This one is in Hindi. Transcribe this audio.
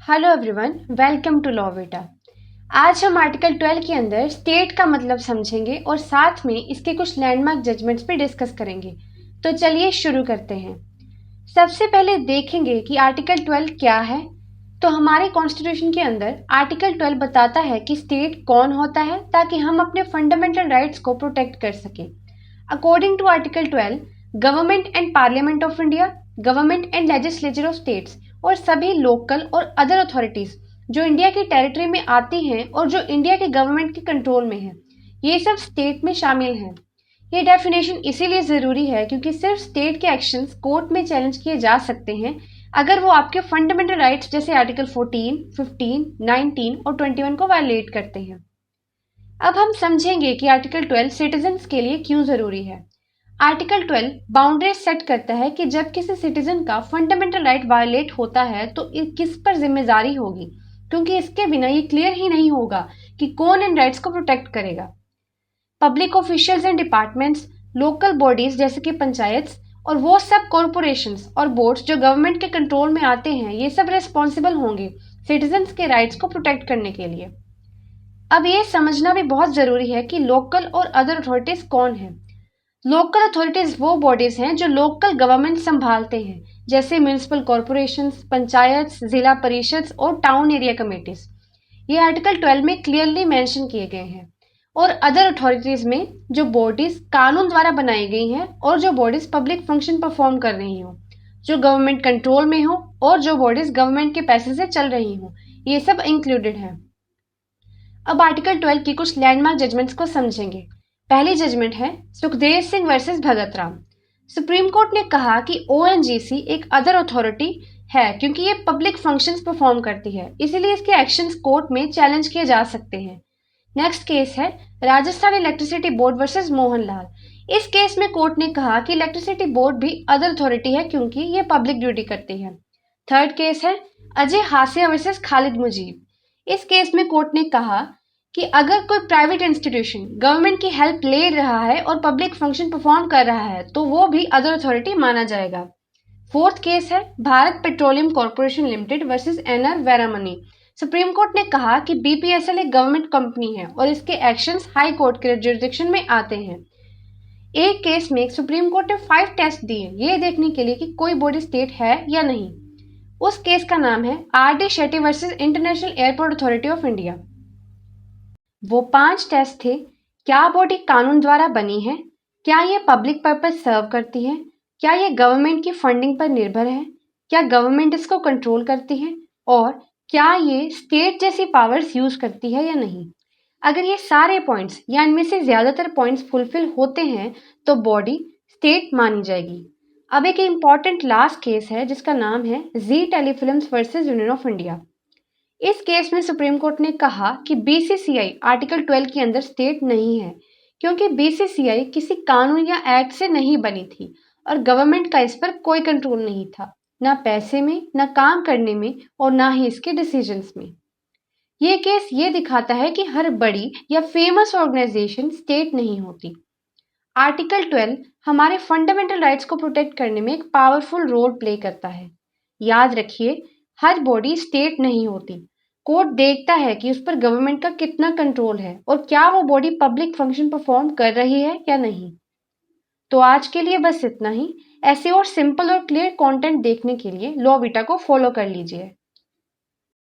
Hello everyone, welcome to Law Vita. आज हम आर्टिकल 12 के अंदर स्टेट का मतलब समझेंगे और साथ में इसके कुछ लैंडमार्क जजमेंट्स भी डिस्कस करेंगे। तो चलिए शुरू करते हैं। सबसे पहले देखेंगे कि आर्टिकल 12 क्या है। तो हमारे कॉन्स्टिट्यूशन के अंदर आर्टिकल 12 बताता है कि स्टेट कौन होता है ताकि हम अपने फंडामेंटल राइट्स को प्रोटेक्ट कर सकें। According to article 12, government and parliament of India, government and legislature of states और सभी लोकल और अदर अथॉरिटीज जो इंडिया की टेरिटरी में आती हैं और जो इंडिया के गवर्नमेंट के कंट्रोल में है, ये सब स्टेट में शामिल हैं। ये डेफिनेशन इसीलिए जरूरी है क्योंकि सिर्फ स्टेट के एक्शंस कोर्ट में चैलेंज किए जा सकते हैं अगर वो आपके फंडामेंटल राइट्स जैसे आर्टिकल 14, 15, 19 और 21 को वायलेट करते हैं। अब हम समझेंगे कि आर्टिकल 12 सिटीजन्स के लिए क्यों जरूरी है। आर्टिकल 12 बाउंड्रीज सेट करता है कि जब किसी सिटीजन का फंडामेंटल राइट वायलेट होता है तो किस पर जिम्मेदारी होगी, क्योंकि इसके बिना ये क्लियर ही नहीं होगा कि कौन इन राइट्स को प्रोटेक्ट करेगा। Public officials and departments, local bodies जैसे कि पंचायत और वो सब कॉरपोरेशंस और बोर्ड्स जो गवर्नमेंट के कंट्रोल में आते हैं, ये सब रिस्पॉन्सिबल होंगे सिटीजन्स के राइट्स को प्रोटेक्ट करने के लिए। अब ये समझना भी बहुत जरूरी है कि लोकल और अदर अथॉरिटीज कौन है। लोकल अथॉरिटीज वो बॉडीज हैं जो लोकल गवर्नमेंट संभालते हैं, जैसे म्यूनिसिपल कॉरपोरेशंस, पंचायत, जिला परिषद और टाउन एरिया कमेटीज। ये आर्टिकल 12 में क्लियरली मेंशन किए गए हैं। और अदर अथॉरिटीज में जो बॉडीज कानून द्वारा बनाई गई हैं और जो बॉडीज पब्लिक फंक्शन परफॉर्म कर रही हो, जो गवर्नमेंट कंट्रोल में हो और जो बॉडीज गवर्नमेंट के पैसे से चल रही हो, ये सब इंक्लूडेड है। अब आर्टिकल 12 की कुछ लैंडमार्क जजमेंट्स को समझेंगे। पहली जजमेंट है Sukhdev Singh versus Bhagat Ram. Supreme court ने कहा कि ओएनजीसी एक अदर अथॉरिटी है क्योंकि ये पब्लिक फंक्शंस परफॉर्म करती है, इसीलिए इसके एक्शंस कोर्ट में चैलेंज किए जा सकते हैं। नेक्स्ट केस है Rajasthan electricity board versus Mohanlal. इस केस में कोर्ट ने कहा कि इलेक्ट्रिसिटी बोर्ड भी अदर अथॉरिटी है क्योंकि ये पब्लिक ड्यूटी करती है। थर्ड केस है अजय हासिया वर्सेस खालिद मुजीब। इस केस में कोर्ट ने कहा कि अगर कोई प्राइवेट इंस्टीट्यूशन गवर्नमेंट की हेल्प ले रहा है और पब्लिक फंक्शन परफॉर्म कर रहा है तो वो भी अदर अथॉरिटी माना जाएगा। फोर्थ केस है Bharat petroleum corporation limited versus NR Veeramani. Supreme court ने कहा कि बीपीएसएल एक गवर्नमेंट कंपनी है और इसके एक्शंस हाई कोर्ट के जुरिडिक्शन में आते हैं। एक केस में सुप्रीम कोर्ट ने 5 टेस्ट दिए ये देखने के लिए कि कोई बॉडी स्टेट है या नहीं। उस केस का नाम है RD. Shetty versus international airport authority of India. वो 5 टेस्ट थे। क्या बॉडी कानून द्वारा बनी है, क्या ये पब्लिक पर्पस सर्व करती है, क्या ये गवर्नमेंट की फंडिंग पर निर्भर है, क्या गवर्नमेंट इसको कंट्रोल करती है और क्या ये स्टेट जैसी पावर्स यूज करती है या नहीं। अगर ये सारे पॉइंट्स या इनमें से ज्यादातर पॉइंट्स फुलफिल होते हैं तो बॉडी स्टेट मानी जाएगी। अब एक इम्पॉर्टेंट लास्ट केस है जिसका नाम है Zee telefilms versus union of India. इस केस में सुप्रीम कोर्ट ने कहा कि बीसीसीआई आर्टिकल 12 के अंदर स्टेट नहीं है क्योंकि बीसीसीआई किसी कानून या एक्ट से नहीं बनी थी और गवर्नमेंट का इस पर कोई कंट्रोल नहीं था, ना पैसे में, ना काम करने में और ना ही इसके डिसीजंस में। ये केस ये दिखाता है कि हर बड़ी या फेमस ऑर्गेनाइजेशन स्टेट नहीं होती। आर्टिकल 12 हमारे फंडामेंटल राइट्स को प्रोटेक्ट करने में एक पावरफुल रोल प्ले करता है। याद रखिए, हर बॉडी स्टेट नहीं होती। कोर्ट देखता है कि उस पर गवर्नमेंट का कितना कंट्रोल है और क्या वो बॉडी पब्लिक फंक्शन परफॉर्म कर रही है या नहीं। तो आज के लिए बस इतना ही। ऐसे और सिंपल और क्लियर कंटेंट देखने के लिए लॉ विटा को फॉलो कर लीजिए।